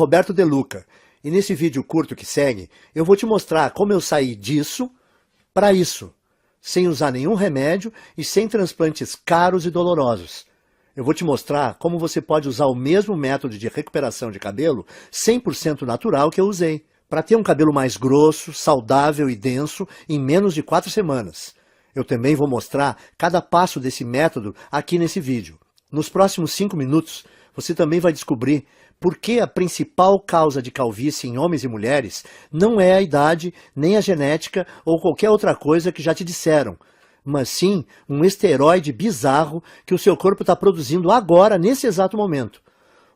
Roberto De Luca, e nesse vídeo curto que segue, eu vou te mostrar como eu saí disso para isso, sem usar nenhum remédio e sem transplantes caros e dolorosos. Eu vou te mostrar como você pode usar o mesmo método de recuperação de cabelo 100% natural que eu usei, para ter um cabelo mais grosso, saudável e denso em menos de 4 semanas. Eu também vou mostrar cada passo desse método aqui nesse vídeo. Nos próximos 5 minutos, você também vai descobrir por que a principal causa de calvície em homens e mulheres não é a idade, nem a genética ou qualquer outra coisa que já te disseram, mas sim um esteroide bizarro que o seu corpo está produzindo agora, nesse exato momento.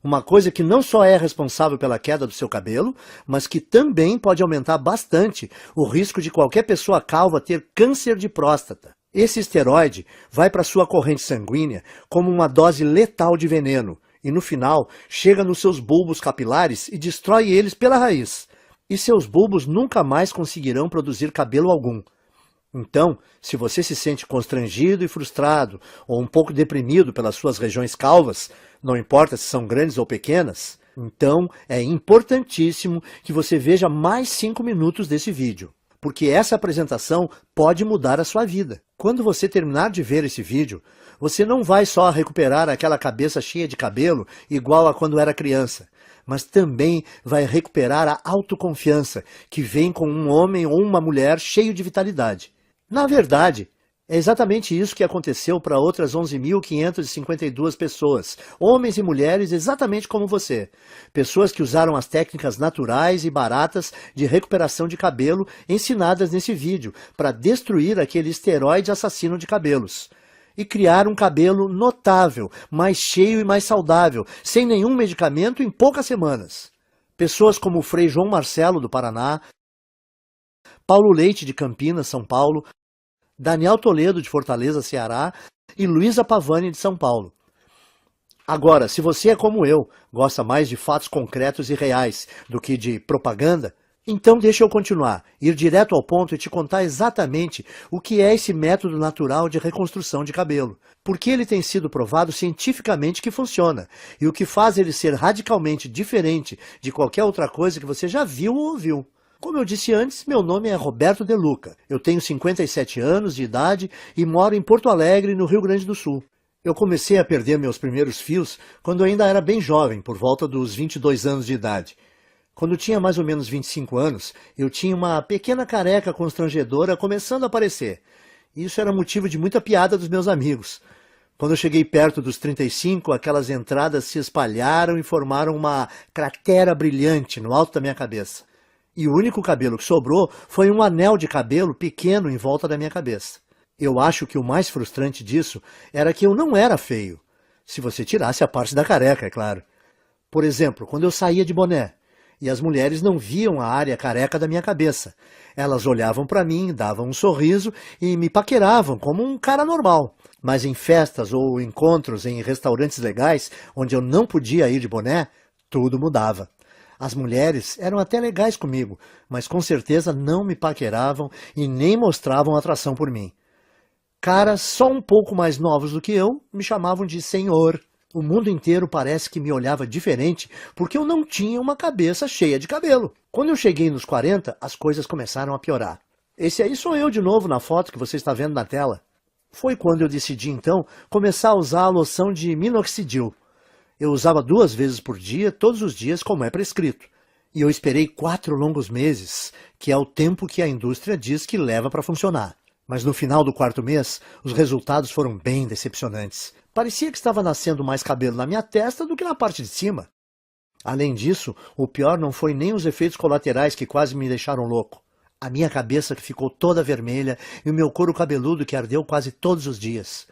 Uma coisa que não só é responsável pela queda do seu cabelo, mas que também pode aumentar bastante o risco de qualquer pessoa calva ter câncer de próstata. Esse esteroide vai para sua corrente sanguínea como uma dose letal de veneno e no final chega nos seus bulbos capilares e destrói eles pela raiz. E seus bulbos nunca mais conseguirão produzir cabelo algum. Então, se você se sente constrangido e frustrado ou um pouco deprimido pelas suas regiões calvas, não importa se são grandes ou pequenas, então é importantíssimo que você veja mais 5 minutos desse vídeo, porque essa apresentação pode mudar a sua vida. Quando você terminar de ver esse vídeo, você não vai só recuperar aquela cabeça cheia de cabelo igual a quando era criança, mas também vai recuperar a autoconfiança que vem com um homem ou uma mulher cheio de vitalidade. Na verdade, é exatamente isso que aconteceu para outras 11.552 pessoas, homens e mulheres exatamente como você. Pessoas que usaram as técnicas naturais e baratas de recuperação de cabelo ensinadas nesse vídeo para destruir aquele esteroide assassino de cabelos. E criar um cabelo notável, mais cheio e mais saudável, sem nenhum medicamento em poucas semanas. Pessoas como o Frei João Marcelo, do Paraná, Paulo Leite, de Campinas, São Paulo, Daniel Toledo, de Fortaleza, Ceará, e Luísa Pavani, de São Paulo. Agora, se você é como eu, gosta mais de fatos concretos e reais do que de propaganda, então deixa eu continuar, ir direto ao ponto e te contar exatamente o que é esse método natural de reconstrução de cabelo. Porque ele tem sido provado cientificamente que funciona, e o que faz ele ser radicalmente diferente de qualquer outra coisa que você já viu ou ouviu. Como eu disse antes, meu nome é Roberto De Luca, eu tenho 57 anos de idade e moro em Porto Alegre, no Rio Grande do Sul. Eu comecei a perder meus primeiros fios quando eu ainda era bem jovem, por volta dos 22 anos de idade. Quando tinha mais ou menos 25 anos, eu tinha uma pequena careca constrangedora começando a aparecer. Isso era motivo de muita piada dos meus amigos. Quando eu cheguei perto dos 35, aquelas entradas se espalharam e formaram uma cratera brilhante no alto da minha cabeça. E o único cabelo que sobrou foi um anel de cabelo pequeno em volta da minha cabeça. Eu acho que o mais frustrante disso era que eu não era feio. Se você tirasse a parte da careca, é claro. Por exemplo, quando eu saía de boné, e as mulheres não viam a área careca da minha cabeça. Elas olhavam para mim, davam um sorriso e me paqueravam como um cara normal. Mas em festas ou encontros em restaurantes legais, onde eu não podia ir de boné, tudo mudava. As mulheres eram até legais comigo, mas com certeza não me paqueravam e nem mostravam atração por mim. Caras só um pouco mais novos do que eu me chamavam de senhor. O mundo inteiro parece que me olhava diferente porque eu não tinha uma cabeça cheia de cabelo. Quando eu cheguei nos 40, as coisas começaram a piorar. Esse aí sou eu de novo na foto que você está vendo na tela. Foi quando eu decidi então começar a usar a loção de minoxidil. Eu usava 2 vezes por dia, todos os dias, como é prescrito. E eu esperei 4 longos meses, que é o tempo que a indústria diz que leva para funcionar. Mas no final do 4º mês, os resultados foram bem decepcionantes. Parecia que estava nascendo mais cabelo na minha testa do que na parte de cima. Além disso, o pior não foi nem os efeitos colaterais que quase me deixaram louco. A minha cabeça que ficou toda vermelha e o meu couro cabeludo que ardeu quase todos os dias.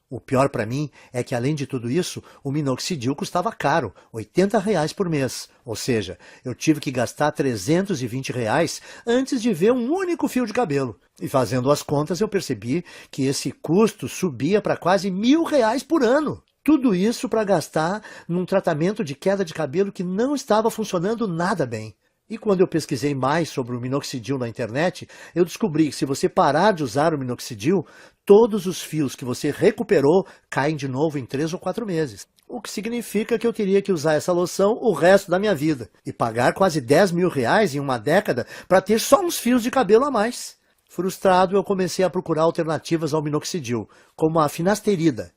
O pior para mim é que, além de tudo isso, o minoxidil custava caro, R$80 por mês. Ou seja, eu tive que gastar R$320 antes de ver um único fio de cabelo. E fazendo as contas, eu percebi que esse custo subia para quase R$1.000 por ano. Tudo isso para gastar num tratamento de queda de cabelo que não estava funcionando nada bem. E quando eu pesquisei mais sobre o minoxidil na internet, eu descobri que se você parar de usar o minoxidil, todos os fios que você recuperou caem de novo em 3 ou 4 meses. o que significa que eu teria que usar essa loção o resto da minha vida e pagar quase 10 mil reais em uma década para ter só uns fios de cabelo a mais. Frustrado, eu comecei a procurar alternativas ao minoxidil, como a finasterida,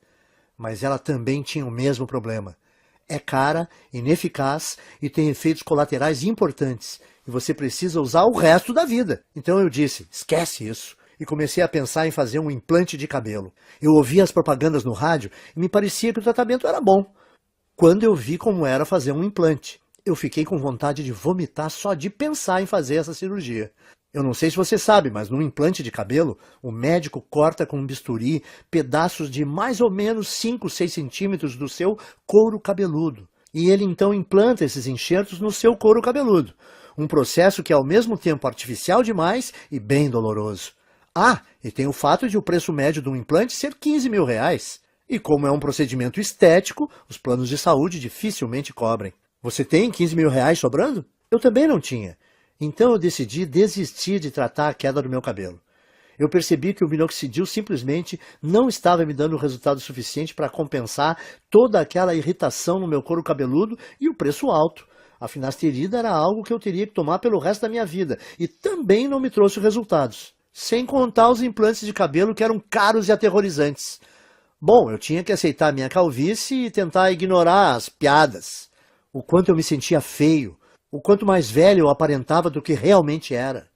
mas ela também tinha o mesmo problema. É cara, ineficaz e tem efeitos colaterais importantes, e você precisa usar o resto da vida. Então eu disse, esquece isso, e comecei a pensar em fazer um implante de cabelo. Eu ouvia as propagandas no rádio e me parecia que o tratamento era bom. Quando eu vi como era fazer um implante, eu fiquei com vontade de vomitar só de pensar em fazer essa cirurgia. Eu não sei se você sabe, mas num implante de cabelo, o médico corta com um bisturi pedaços de mais ou menos 5, 6 centímetros do seu couro cabeludo. E ele então implanta esses enxertos no seu couro cabeludo. Um processo que é ao mesmo tempo artificial demais e bem doloroso. Ah, e tem o fato de o preço médio de um implante ser 15 mil reais. E como é um procedimento estético, os planos de saúde dificilmente cobrem. Você tem 15 mil reais sobrando? Eu também não tinha. Então eu decidi desistir de tratar a queda do meu cabelo. Eu percebi que o minoxidil simplesmente não estava me dando resultado suficiente para compensar toda aquela irritação no meu couro cabeludo e o preço alto. A finasterida era algo que eu teria que tomar pelo resto da minha vida e também não me trouxe resultados. Sem contar os implantes de cabelo que eram caros e aterrorizantes. Bom, eu tinha que aceitar minha calvície e tentar ignorar as piadas. O quanto eu me sentia feio. O quanto mais velho eu aparentava do que realmente era.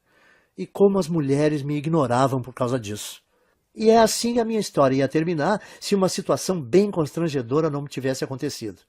E como as mulheres me ignoravam por causa disso. E é assim que a minha história ia terminar se uma situação bem constrangedora não tivesse acontecido.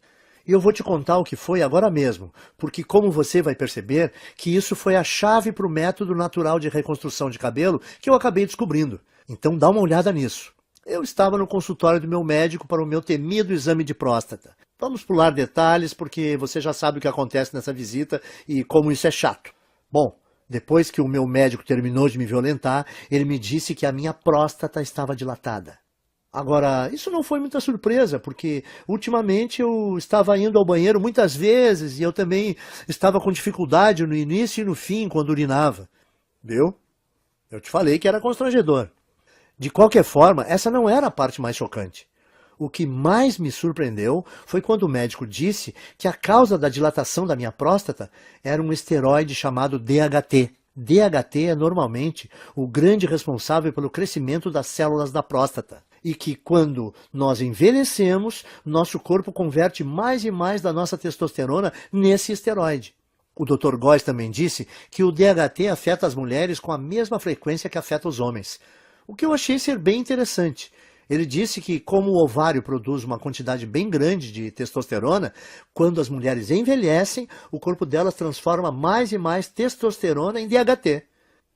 E eu vou te contar o que foi agora mesmo, porque como você vai perceber, que isso foi a chave para o método natural de reconstrução de cabelo que eu acabei descobrindo. Então dá uma olhada nisso. Eu estava no consultório do meu médico para o meu temido exame de próstata. Vamos pular detalhes, porque você já sabe o que acontece nessa visita e como isso é chato. Bom, depois que o meu médico terminou de me violentar, ele me disse que a minha próstata estava dilatada. Agora, isso não foi muita surpresa, porque ultimamente eu estava indo ao banheiro muitas vezes e eu também estava com dificuldade no início e no fim quando urinava. Viu? Eu te falei que era constrangedor. De qualquer forma, essa não era a parte mais chocante. O que mais me surpreendeu foi quando o médico disse que a causa da dilatação da minha próstata era um esteroide chamado DHT. DHT é normalmente o grande responsável pelo crescimento das células da próstata. E que quando nós envelhecemos, nosso corpo converte mais e mais da nossa testosterona nesse esteroide. O Dr. Góes também disse que o DHT afeta as mulheres com a mesma frequência que afeta os homens. O que eu achei ser bem interessante. Ele disse que, como o ovário produz uma quantidade bem grande de testosterona, quando as mulheres envelhecem, o corpo delas transforma mais e mais testosterona em DHT.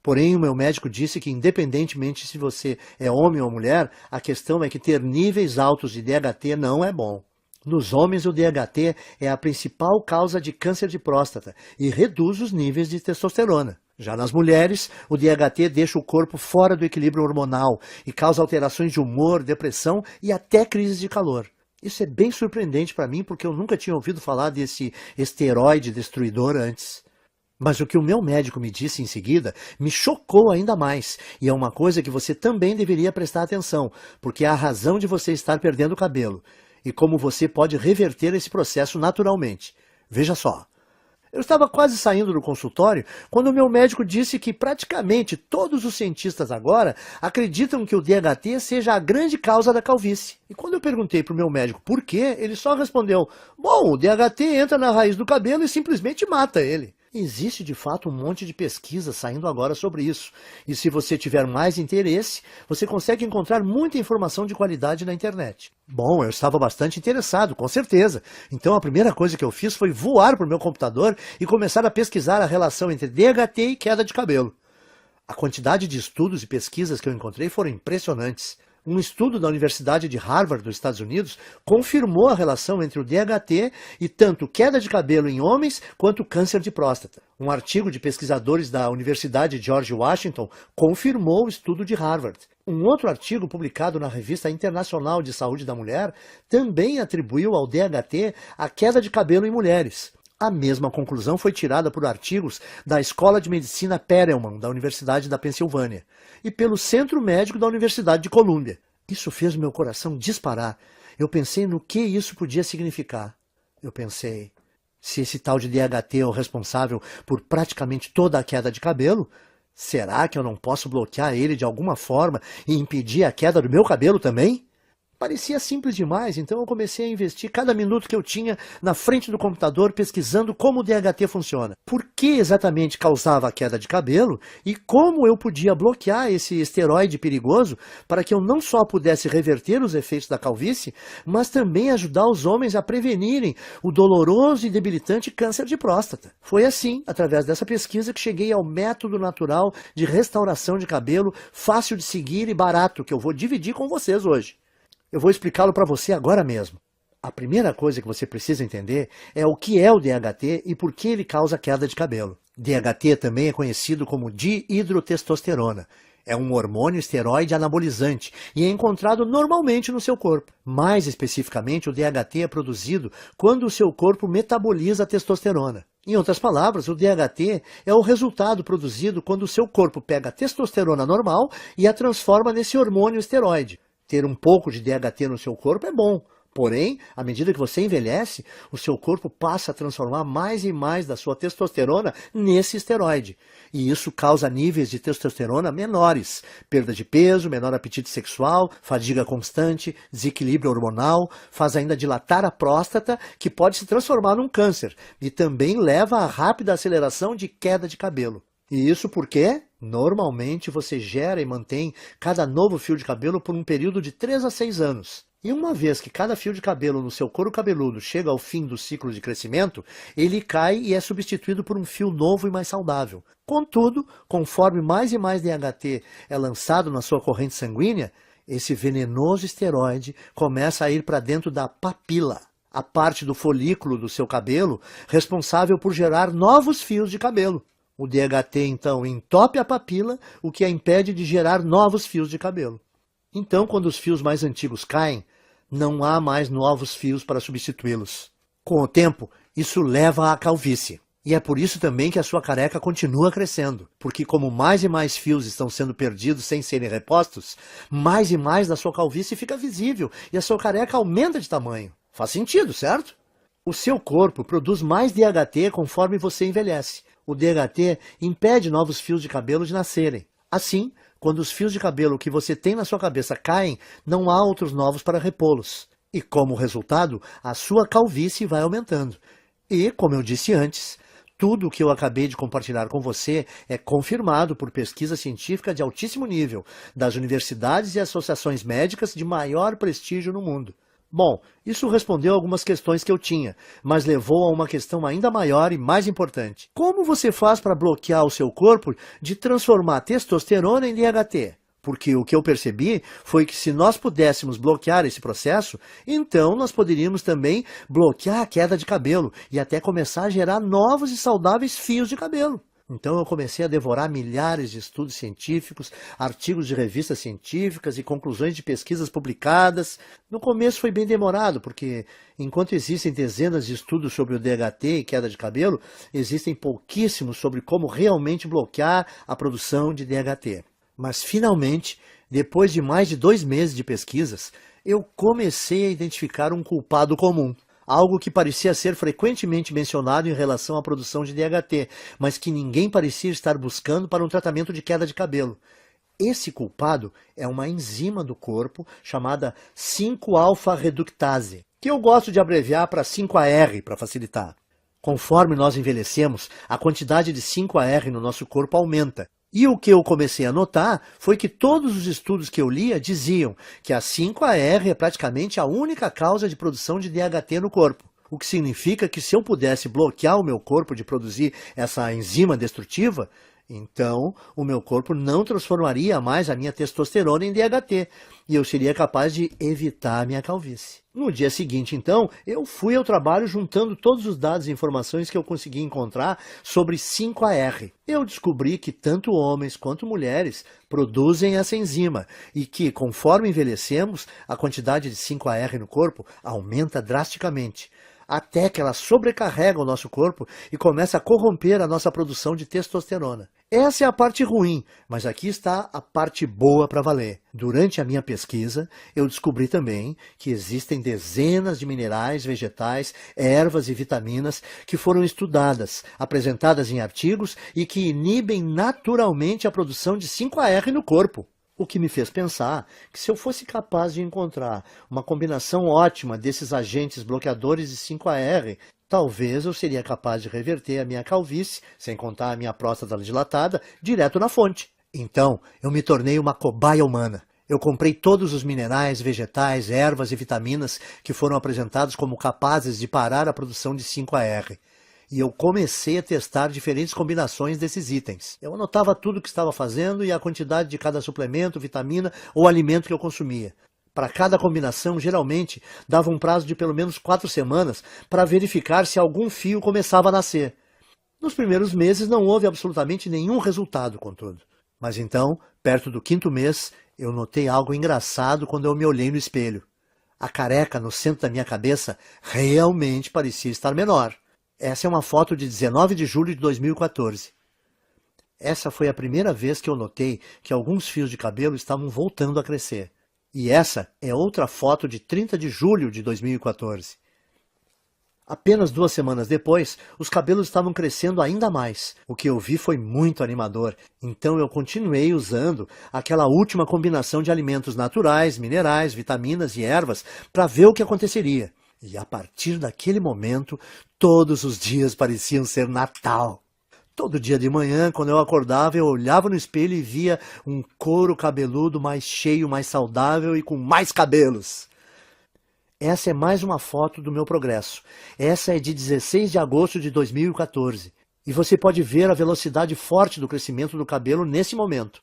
Porém, o meu médico disse que, independentemente se você é homem ou mulher, a questão é que ter níveis altos de DHT não é bom. Nos homens, o DHT é a principal causa de câncer de próstata e reduz os níveis de testosterona. Já nas mulheres, o DHT deixa o corpo fora do equilíbrio hormonal e causa alterações de humor, depressão e até crises de calor. Isso é bem surpreendente para mim porque eu nunca tinha ouvido falar desse esteroide destruidor antes. Mas o que o meu médico me disse em seguida me chocou ainda mais, e é uma coisa que você também deveria prestar atenção, porque é a razão de você estar perdendo o cabelo, e como você pode reverter esse processo naturalmente. Veja só. Eu estava quase saindo do consultório quando o meu médico disse que praticamente todos os cientistas agora acreditam que o DHT seja a grande causa da calvície. E quando eu perguntei para o meu médico por quê, ele só respondeu, bom, o DHT entra na raiz do cabelo e simplesmente mata ele. Existe de fato um monte de pesquisa saindo agora sobre isso. E se você tiver mais interesse, você consegue encontrar muita informação de qualidade na internet. Bom, eu estava bastante interessado, com certeza. Então a primeira coisa que eu fiz foi voar para o meu computador e começar a pesquisar a relação entre DHT e queda de cabelo. A quantidade de estudos e pesquisas que eu encontrei foram impressionantes. Um estudo da Universidade de Harvard, dos Estados Unidos, confirmou a relação entre o DHT e tanto queda de cabelo em homens quanto câncer de próstata. Um artigo de pesquisadores da Universidade George Washington confirmou o estudo de Harvard. Um outro artigo publicado na Revista Internacional de Saúde da Mulher também atribuiu ao DHT a queda de cabelo em mulheres. A mesma conclusão foi tirada por artigos da Escola de Medicina Perelman, da Universidade da Pensilvânia, e pelo Centro Médico da Universidade de Colômbia. Isso fez meu coração disparar. eu pensei no que isso podia significar. Eu pensei, se esse tal de DHT é o responsável por praticamente toda a queda de cabelo, será que eu não posso bloquear ele de alguma forma e impedir a queda do meu cabelo também? Parecia simples demais, então eu comecei a investir cada minuto que eu tinha na frente do computador pesquisando como o DHT funciona. Por que exatamente causava a queda de cabelo e como eu podia bloquear esse esteroide perigoso para que eu não só pudesse reverter os efeitos da calvície, mas também ajudar os homens a prevenirem o doloroso e debilitante câncer de próstata. Foi assim, através dessa pesquisa, que cheguei ao método natural de restauração de cabelo, fácil de seguir e barato, que eu vou dividir com vocês hoje. Eu vou explicá-lo para você agora mesmo. A primeira coisa que você precisa entender é o que é o DHT e por que ele causa queda de cabelo. DHT também é conhecido como dihidrotestosterona. É um hormônio esteroide anabolizante e é encontrado normalmente no seu corpo. Mais especificamente, o DHT é produzido quando o seu corpo metaboliza a testosterona. Em outras palavras, o DHT é o resultado produzido quando o seu corpo pega a testosterona normal e a transforma nesse hormônio esteroide. Ter um pouco de DHT no seu corpo é bom, porém, à medida que você envelhece, o seu corpo passa a transformar mais e mais da sua testosterona nesse esteroide. E isso causa níveis de testosterona menores, perda de peso, menor apetite sexual, fadiga constante, desequilíbrio hormonal, faz ainda dilatar a próstata, que pode se transformar num câncer, e também leva a rápida aceleração de queda de cabelo. E isso porque, normalmente, você gera e mantém cada novo fio de cabelo por um período de 3 a 6 anos. E uma vez que cada fio de cabelo no seu couro cabeludo chega ao fim do ciclo de crescimento, ele cai e é substituído por um fio novo e mais saudável. Contudo, conforme mais e mais DHT é lançado na sua corrente sanguínea, esse venenoso esteroide começa a ir para dentro da papila, a parte do folículo do seu cabelo responsável por gerar novos fios de cabelo. O DHT, então, entope a papila, o que a impede de gerar novos fios de cabelo. Então, quando os fios mais antigos caem, não há mais novos fios para substituí-los. Com o tempo, isso leva à calvície. E é por isso também que a sua careca continua crescendo, porque como mais e mais fios estão sendo perdidos sem serem repostos, mais e mais da sua calvície fica visível e a sua careca aumenta de tamanho. Faz sentido, certo? O seu corpo produz mais DHT conforme você envelhece. O DHT impede novos fios de cabelo de nascerem. Assim, quando os fios de cabelo que você tem na sua cabeça caem, não há outros novos para repô-los. E como resultado, a sua calvície vai aumentando. E, como eu disse antes, tudo o que eu acabei de compartilhar com você é confirmado por pesquisa científica de altíssimo nível, das universidades e associações médicas de maior prestígio no mundo. Bom, isso respondeu algumas questões que eu tinha, mas levou a uma questão ainda maior e mais importante. Como você faz para bloquear o seu corpo de transformar testosterona em DHT? Porque o que eu percebi foi que se nós pudéssemos bloquear esse processo, então nós poderíamos também bloquear a queda de cabelo e até começar a gerar novos e saudáveis fios de cabelo. Então eu comecei a devorar milhares de estudos científicos, artigos de revistas científicas e conclusões de pesquisas publicadas. No começo foi bem demorado, porque enquanto existem dezenas de estudos sobre o DHT e queda de cabelo, existem pouquíssimos sobre como realmente bloquear a produção de DHT. Mas finalmente, depois de mais de 2 meses de pesquisas, eu comecei a identificar um culpado comum. Algo que parecia ser frequentemente mencionado em relação à produção de DHT, mas que ninguém parecia estar buscando para um tratamento de queda de cabelo. Esse culpado é uma enzima do corpo chamada 5-alfa-reductase, que eu gosto de abreviar para 5-AR para facilitar. Conforme nós envelhecemos, a quantidade de 5-AR no nosso corpo aumenta. E o que eu comecei a notar foi que todos os estudos que eu lia diziam que a 5-AR é praticamente a única causa de produção de DHT no corpo. O que significa que se eu pudesse bloquear o meu corpo de produzir essa enzima destrutiva, então o meu corpo não transformaria mais a minha testosterona em DHT e eu seria capaz de evitar a minha calvície. No dia seguinte, então, eu fui ao trabalho juntando todos os dados e informações que eu consegui encontrar sobre 5-AR. Eu descobri que tanto homens quanto mulheres produzem essa enzima e que, conforme envelhecemos, a quantidade de 5-AR no corpo aumenta drasticamente. até que ela sobrecarrega o nosso corpo e começa a corromper a nossa produção de testosterona. Essa é a parte ruim, mas aqui está a parte boa para valer. Durante a minha pesquisa, eu descobri também que existem dezenas de minerais, vegetais, ervas e vitaminas que foram estudadas, apresentadas em artigos e que inibem naturalmente a produção de 5-AR no corpo. O que me fez pensar que se eu fosse capaz de encontrar uma combinação ótima desses agentes bloqueadores de 5-AR, talvez eu seria capaz de reverter a minha calvície, sem contar a minha próstata dilatada, direto na fonte. Então, eu me tornei uma cobaia humana. Eu comprei todos os minerais, vegetais, ervas e vitaminas que foram apresentados como capazes de parar a produção de 5-AR. E eu comecei a testar diferentes combinações desses itens. Eu anotava tudo o que estava fazendo e a quantidade de cada suplemento, vitamina ou alimento que eu consumia. Para cada combinação, geralmente, dava um prazo de pelo menos 4 semanas para verificar se algum fio começava a nascer. Nos primeiros meses não houve absolutamente nenhum resultado, contudo. Mas então, perto do 5º mês, eu notei algo engraçado quando eu me olhei no espelho. A careca no centro da minha cabeça realmente parecia estar menor. Essa é uma foto de 19 de julho de 2014. Essa foi a primeira vez que eu notei que alguns fios de cabelo estavam voltando a crescer. E essa é outra foto de 30 de julho de 2014. Apenas 2 semanas depois, os cabelos estavam crescendo ainda mais. O que eu vi foi muito animador, então eu continuei usando aquela última combinação de alimentos naturais, minerais, vitaminas e ervas para ver o que aconteceria. E a partir daquele momento, todos os dias pareciam ser Natal. Todo dia de manhã, quando eu acordava, eu olhava no espelho e via um couro cabeludo mais cheio, mais saudável e com mais cabelos. Essa é mais uma foto do meu progresso. Essa é de 16 de agosto de 2014. E você pode ver a velocidade forte do crescimento do cabelo nesse momento.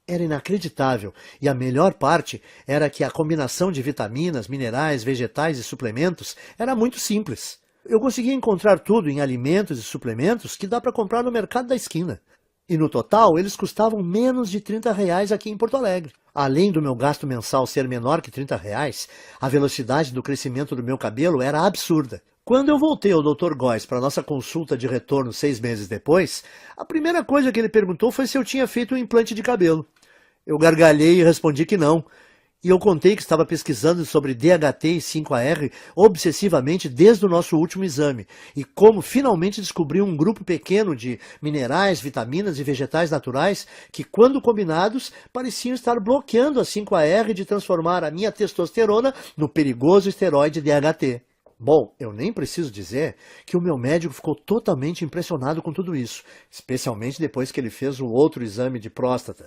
Era inacreditável, e a melhor parte era que a combinação de vitaminas, minerais, vegetais e suplementos era muito simples. Eu conseguia encontrar tudo em alimentos e suplementos que dá para comprar no mercado da esquina. E no total, eles custavam menos de R$30 aqui em Porto Alegre. Além do meu gasto mensal ser menor que R$30, a velocidade do crescimento do meu cabelo era absurda. Quando eu voltei ao Dr. Góes para nossa consulta de retorno 6 meses depois, a primeira coisa que ele perguntou foi se eu tinha feito um implante de cabelo. Eu gargalhei e respondi que não. E eu contei que estava pesquisando sobre DHT e 5-AR obsessivamente desde o nosso último exame, e como finalmente descobri um grupo pequeno de minerais, vitaminas e vegetais naturais que, quando combinados, pareciam estar bloqueando a 5-AR de transformar a minha testosterona no perigoso esteroide DHT. Bom, eu nem preciso dizer que o meu médico ficou totalmente impressionado com tudo isso, especialmente depois que ele fez o outro exame de próstata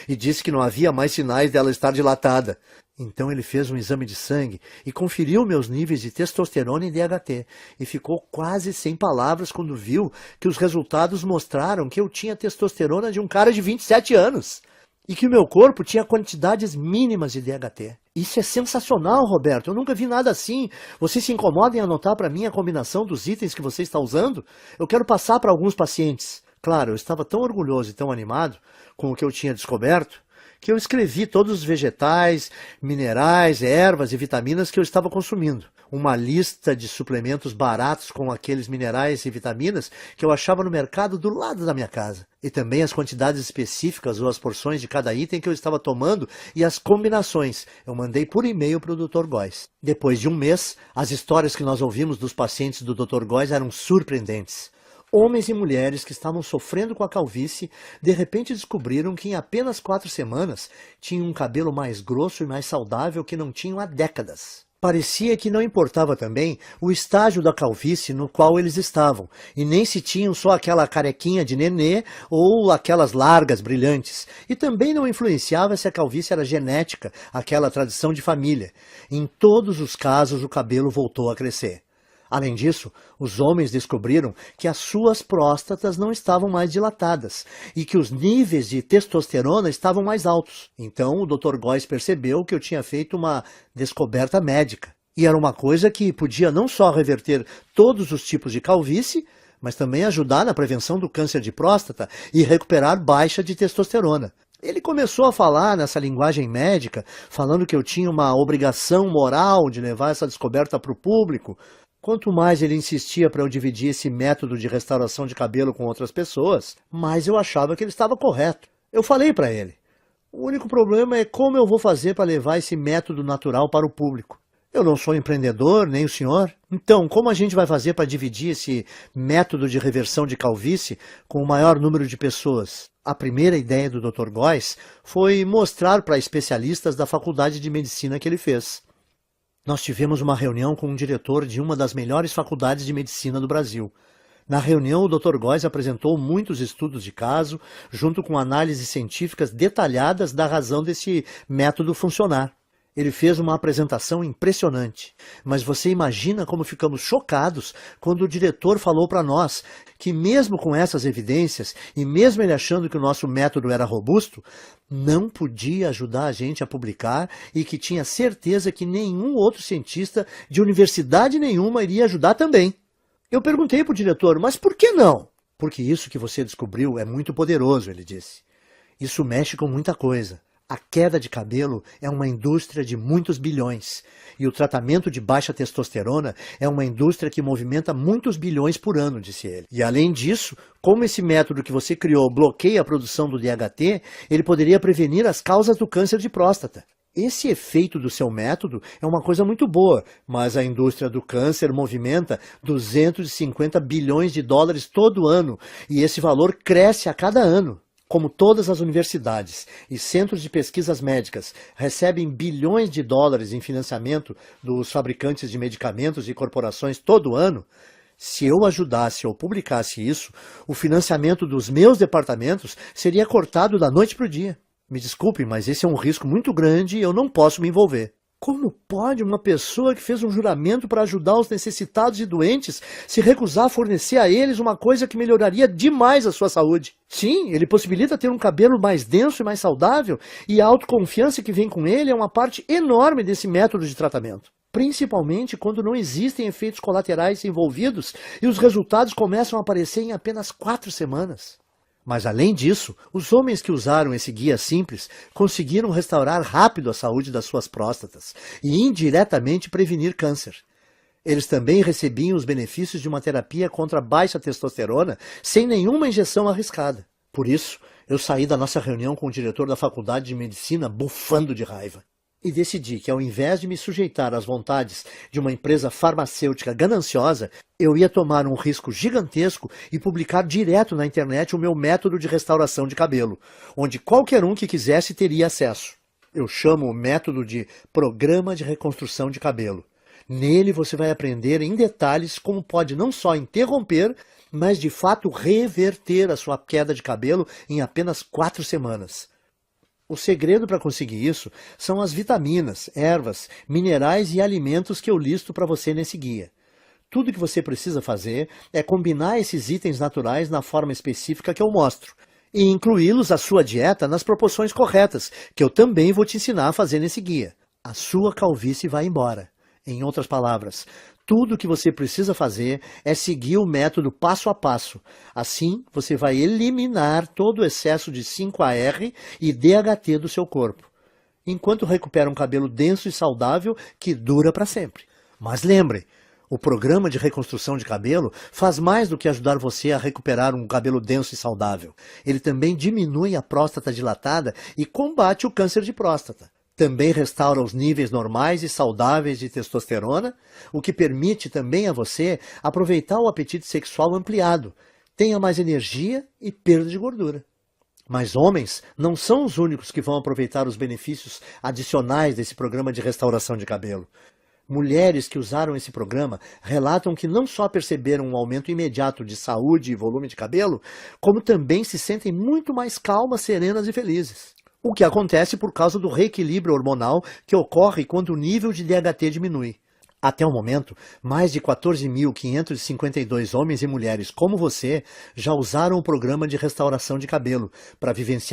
e disse que não havia mais sinais dela estar dilatada. Então ele fez um exame de sangue e conferiu meus níveis de testosterona e DHT e ficou quase sem palavras quando viu que os resultados mostraram que eu tinha testosterona de um cara de 27 anos. E que o meu corpo tinha quantidades mínimas de DHT. Isso é sensacional, Roberto. Eu nunca vi nada assim. Você se incomoda em anotar para mim a combinação dos itens que você está usando? Eu quero passar para alguns pacientes. Claro, eu estava tão orgulhoso e tão animado com o que eu tinha descoberto, que eu escrevi todos os vegetais, minerais, ervas e vitaminas que eu estava consumindo. Uma lista de suplementos baratos com aqueles minerais e vitaminas que eu achava no mercado do lado da minha casa. E também as quantidades específicas ou as porções de cada item que eu estava tomando e as combinações. Eu mandei por e-mail para o Dr. Góes. Depois de um mês, as histórias que nós ouvimos dos pacientes do Dr. Góes eram surpreendentes. Homens e mulheres que estavam sofrendo com a calvície, de repente descobriram que em apenas 4 semanas tinham um cabelo mais grosso e mais saudável que não tinham há décadas. Parecia que não importava também o estágio da calvície no qual eles estavam, e nem se tinham só aquela carequinha de nenê ou aquelas largas brilhantes, e também não influenciava se a calvície era genética, aquela tradição de família. Em todos os casos o cabelo voltou a crescer. Além disso, os homens descobriram que as suas próstatas não estavam mais dilatadas e que os níveis de testosterona estavam mais altos. Então o Dr. Góes percebeu que eu tinha feito uma descoberta médica. E era uma coisa que podia não só reverter todos os tipos de calvície, mas também ajudar na prevenção do câncer de próstata e recuperar baixa de testosterona. Ele começou a falar nessa linguagem médica, falando que eu tinha uma obrigação moral de levar essa descoberta para o público. Quanto mais ele insistia para eu dividir esse método de restauração de cabelo com outras pessoas, mais eu achava que ele estava correto. Eu falei para ele: o único problema é como eu vou fazer para levar esse método natural para o público. Eu não sou empreendedor, nem o senhor. Então, como a gente vai fazer para dividir esse método de reversão de calvície com o maior número de pessoas? A primeira ideia do Dr. Góes foi mostrar para especialistas da faculdade de medicina que ele fez. Nós tivemos uma reunião com um diretor de uma das melhores faculdades de medicina do Brasil. Na reunião, o Dr. Góes apresentou muitos estudos de caso, junto com análises científicas detalhadas da razão desse método funcionar. Ele fez uma apresentação impressionante, mas você imagina como ficamos chocados quando o diretor falou para nós que mesmo com essas evidências e mesmo ele achando que o nosso método era robusto, não podia ajudar a gente a publicar e que tinha certeza que nenhum outro cientista de universidade nenhuma iria ajudar também. Eu perguntei para o diretor, mas por que não? Porque isso que você descobriu é muito poderoso, ele disse. Isso mexe com muita coisa. A queda de cabelo é uma indústria de muitos bilhões, e o tratamento de baixa testosterona é uma indústria que movimenta muitos bilhões por ano, disse ele. E além disso, como esse método que você criou bloqueia a produção do DHT, ele poderia prevenir as causas do câncer de próstata. Esse efeito do seu método é uma coisa muito boa, mas a indústria do câncer movimenta 250 bilhões de dólares todo ano, e esse valor cresce a cada ano. Como todas as universidades e centros de pesquisas médicas recebem bilhões de dólares em financiamento dos fabricantes de medicamentos e corporações todo ano, se eu ajudasse ou publicasse isso, o financiamento dos meus departamentos seria cortado da noite para o dia. Me desculpe, mas esse é um risco muito grande e eu não posso me envolver. Como pode uma pessoa que fez um juramento para ajudar os necessitados e doentes se recusar a fornecer a eles uma coisa que melhoraria demais a sua saúde? Sim, ele possibilita ter um cabelo mais denso e mais saudável, e a autoconfiança que vem com ele é uma parte enorme desse método de tratamento. Principalmente quando não existem efeitos colaterais envolvidos e os resultados começam a aparecer em apenas 4 semanas. Mas além disso, os homens que usaram esse guia simples conseguiram restaurar rápido a saúde das suas próstatas e indiretamente prevenir câncer. Eles também recebiam os benefícios de uma terapia contra a baixa testosterona sem nenhuma injeção arriscada. Por isso, eu saí da nossa reunião com o diretor da faculdade de medicina bufando de raiva. E decidi que, ao invés de me sujeitar às vontades de uma empresa farmacêutica gananciosa, eu ia tomar um risco gigantesco e publicar direto na internet o meu método de restauração de cabelo, onde qualquer um que quisesse teria acesso. Eu chamo o método de Programa de Reconstrução de Cabelo. Nele você vai aprender em detalhes como pode não só interromper, mas de fato reverter a sua queda de cabelo em apenas 4 semanas. O segredo para conseguir isso são as vitaminas, ervas, minerais e alimentos que eu listo para você nesse guia. Tudo que você precisa fazer é combinar esses itens naturais na forma específica que eu mostro e incluí-los à sua dieta nas proporções corretas, que eu também vou te ensinar a fazer nesse guia. A sua calvície vai embora. Em outras palavras, tudo o que você precisa fazer é seguir o método passo a passo. Assim, você vai eliminar todo o excesso de 5-AR e DHT do seu corpo, enquanto recupera um cabelo denso e saudável que dura para sempre. Mas lembre, o programa de reconstrução de cabelo faz mais do que ajudar você a recuperar um cabelo denso e saudável. Ele também diminui a próstata dilatada e combate o câncer de próstata. Também restaura os níveis normais e saudáveis de testosterona, o que permite também a você aproveitar o apetite sexual ampliado, tenha mais energia e perda de gordura. Mas homens não são os únicos que vão aproveitar os benefícios adicionais desse programa de restauração de cabelo. Mulheres que usaram esse programa relatam que não só perceberam um aumento imediato de saúde e volume de cabelo, como também se sentem muito mais calmas, serenas e felizes. O que acontece por causa do reequilíbrio hormonal que ocorre quando o nível de DHT diminui. Até o momento, mais de 14.552 homens e mulheres como você já usaram o programa de restauração de cabelo para vivenciar